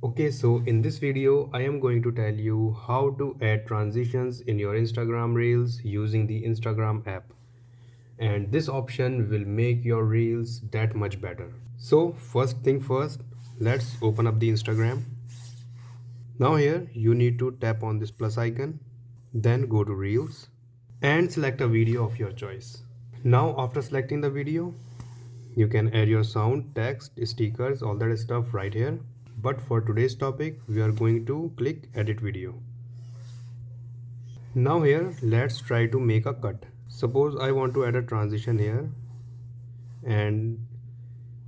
Okay, so in this video, I am going to tell you how to add transitions in your Instagram Reels using the Instagram app. And this option will make your Reels that much better. So first thing first, let's open up the Instagram. Now here, you need to tap on this plus icon, then go to Reels and select a video of your choice. Now after selecting the video, you can add your sound, text, stickers, all that stuff right here. But for today's topic, we are going to click edit video. Now here, let's try to make a cut. Suppose I want to add a transition here, and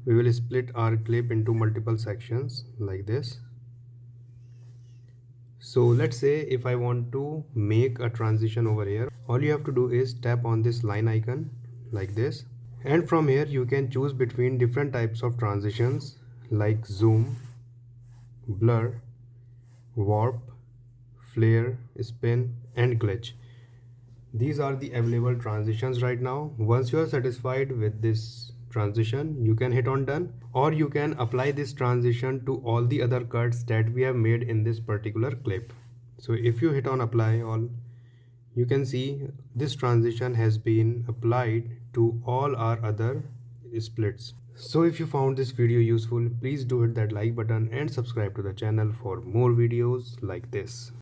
we will split our clip into multiple sections like this. So let's say if I want to make a transition over here, all you have to do is tap on this line icon like this. And from here you can choose between different types of transitions like zoom, blur, warp, flare, spin and glitch. These are the available transitions right now. Once you are satisfied with this transition, you can hit on done, or you can apply this transition to all the other cuts that we have made in this particular clip. So if you hit on apply all, you can see this transition has been applied to all our other splits. So if you found this video useful, please do hit that like button and subscribe to the channel for more videos like this.